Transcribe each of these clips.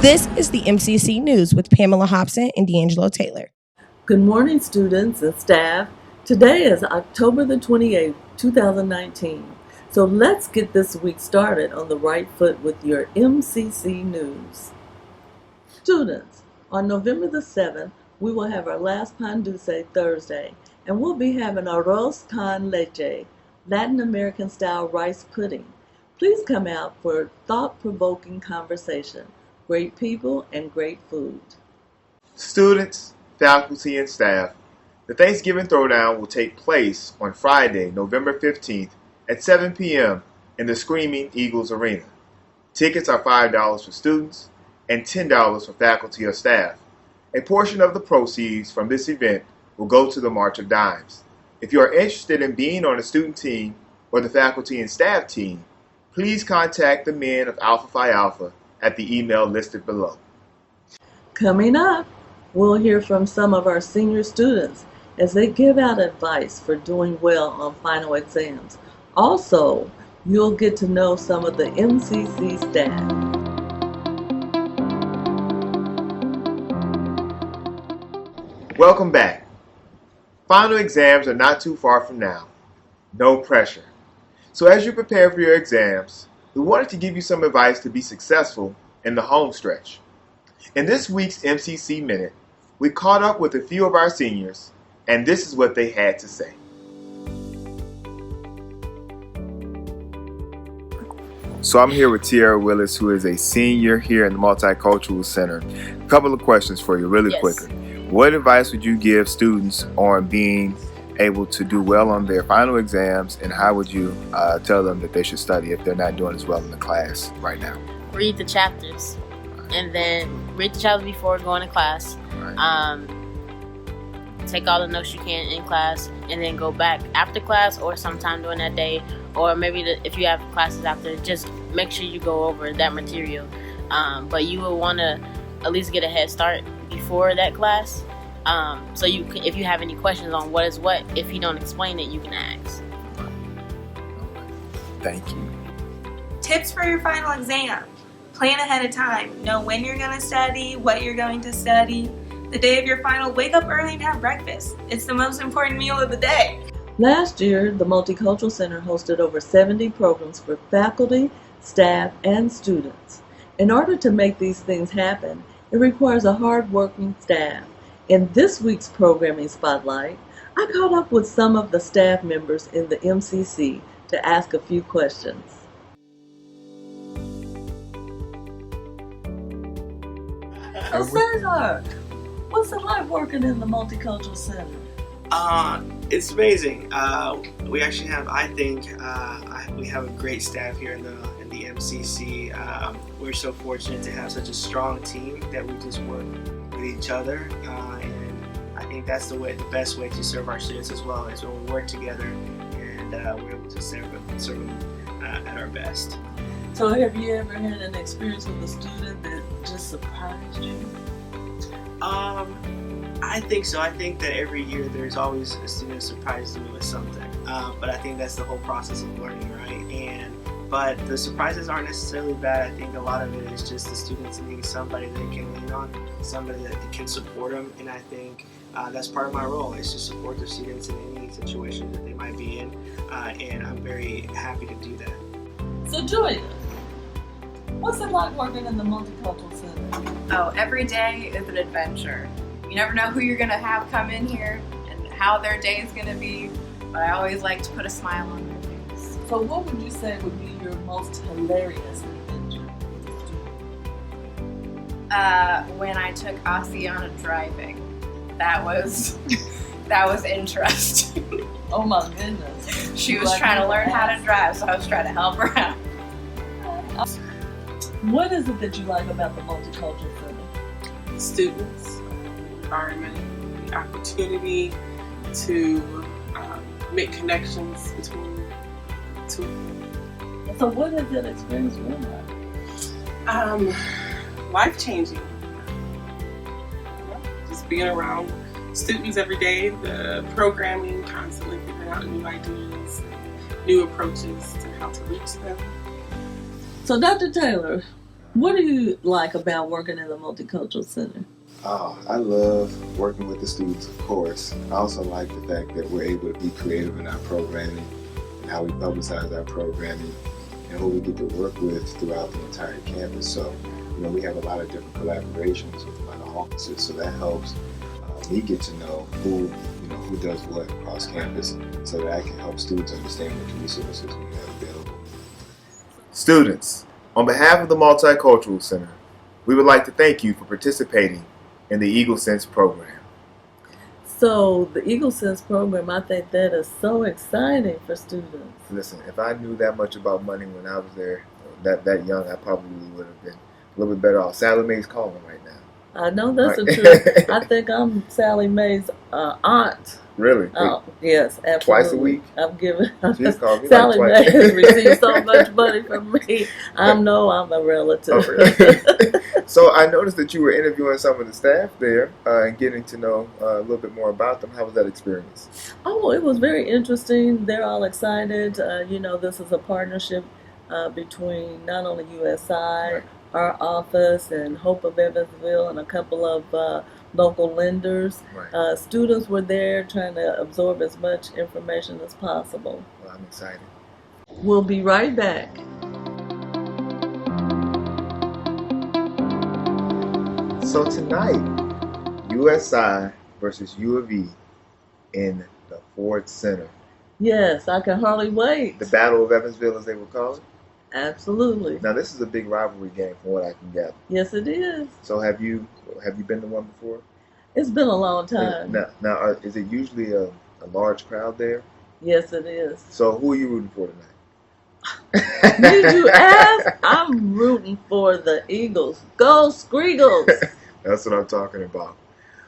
This is the MCC News with Pamela Hobson and D'Angelo Taylor. Good morning, students and staff. Today is October the 28th, 2019. So let's get this week started on the right foot with your MCC News. Students, on November the 7th, we will have our last Pan Dulce Thursday, and we'll be having arroz con leche, Latin American style rice pudding. Please come out for a thought-provoking conversation. Great people and great food. Students, faculty, and staff, the Thanksgiving Throwdown will take place on Friday, November 15th at 7 p.m. in the Screaming Eagles Arena. Tickets are $5 for students and $10 for faculty or staff. A portion of the proceeds from this event will go to the March of Dimes. If you are interested in being on the student team or the faculty and staff team, please contact the men of Alpha Phi Alpha at the email listed below. Coming up, we'll hear from some of our senior students as they give out advice for doing well on final exams. Also, you'll get to know some of the MCC staff. Welcome back. Final exams are not too far from now. No pressure. So as you prepare for your exams, we wanted to give you some advice to be successful in the home stretch. In this week's MCC Minute, we caught up with a few of our seniors, and this is what they had to say. So I'm here with Tiara Willis, who is a senior here in the Multicultural Center. A couple of questions for you really quickly. What advice would you give students on being able to do well on their final exams, and how would you tell them that they should study if they're not doing as well in the class right now? Read the chapters, and then read the chapters before going to class. Take all the notes you can in class, and then go back after class or sometime during that day, or maybe if you have classes after, just make sure you go over that material. But you will want to at least get a head start before that class. So you can, if you have any questions on what is what, if he don't explain it, you can ask. Thank you. Tips for your final exam. Plan ahead of time. Know when you're going to study, what you're going to study. The day of your final, wake up early and have breakfast. It's the most important meal of the day. Last year, the Multicultural Center hosted over 70 programs for faculty, staff, and students. In order to make these things happen, it requires a hard-working staff. In this week's programming spotlight, I caught up with some of the staff members in the MCC to ask a few questions. So Cesar, what's it like working in the Multicultural Center? It's amazing. We actually have, we have a great staff here in the MCC. We're so fortunate to have such a strong team that we just work with each other, and I think that's the best way to serve our students as well, is when we work together and we're able to serve them at our best. So have you ever had an experience with a student that just surprised you? I think so. I think that every year there's always a student surprises me with something, but I think that's the whole process of learning, right? But the surprises aren't necessarily bad. I think a lot of it is just the students needing somebody they can lean on, somebody that can support them, and I think that's part of my role, is to support the students in any situation that they might be in, and I'm very happy to do that. So Julia, what's it like working in the Multicultural Center? Oh, every day is an adventure. You never know who you're going to have come in here and how their day is going to be, but I always like to put a smile on their face. So what would you say would be your most hilarious adventure? When I took Asiana driving, that was interesting. Oh my goodness. She was trying to learn how to drive, so I was trying to help her out. What is it that you like about the Multicultural Center? Students, environment, the opportunity to make connections between two. So what has that experience been like? Life-changing. Just being around students every day, the programming, constantly figuring out new ideas, new approaches to how to reach them. So Dr. Taylor, What do you like about working in the Multicultural Center? Oh, I love working with the students, of course. I also like the fact that we're able to be creative in our programming and how we publicize our programming and who we get to work with throughout the entire campus. So, we have a lot of different collaborations with a lot of officers, so that helps me get to know who does what across campus so that I can help students understand what resources we have available. Students, on behalf of the Multicultural Center, we would like to thank you for participating in the Eagle Sense program. So the Eagle Sense program, I think that is so exciting for students. Listen, if I knew that much about money when I was there, that young, I probably would have been a little bit better off. Sally Mae's calling right now. I know that's Right. the truth. I think I'm Sally Mae's aunt. Really? Oh, yes, absolutely. Twice a week? I'm giving. She's called me Sally like Mae twice. has received so much money from me. I know I'm a relative. Okay. So I noticed that you were interviewing some of the staff there and getting to know a little bit more about them. How was that experience? Oh, it was very interesting. They're all excited. This is a partnership between not only USI, Right. our office, and Hope of Evansville, and a couple of local lenders. Right. Students were there trying to absorb as much information as possible. Well, I'm excited. We'll be right back. So tonight, USI versus U of E in the Ford Center. Yes, I can hardly wait. The Battle of Evansville, as they would call it. Absolutely. Now, this is a big rivalry game from what I can gather. Yes, it is. So have you been to one before? It's been a long time. Now, is it usually a large crowd there? Yes, it is. So who are you rooting for tonight? Did you ask? I'm rooting for the Eagles. Go Screagles! That's what I'm talking about.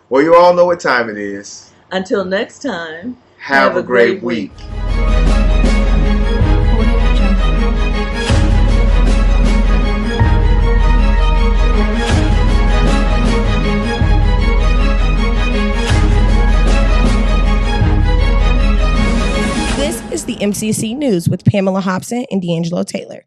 Well, you all know what time it is. Until next time, Have a great week. This is the MCC News with Pamela Hobson and D'Angelo Taylor.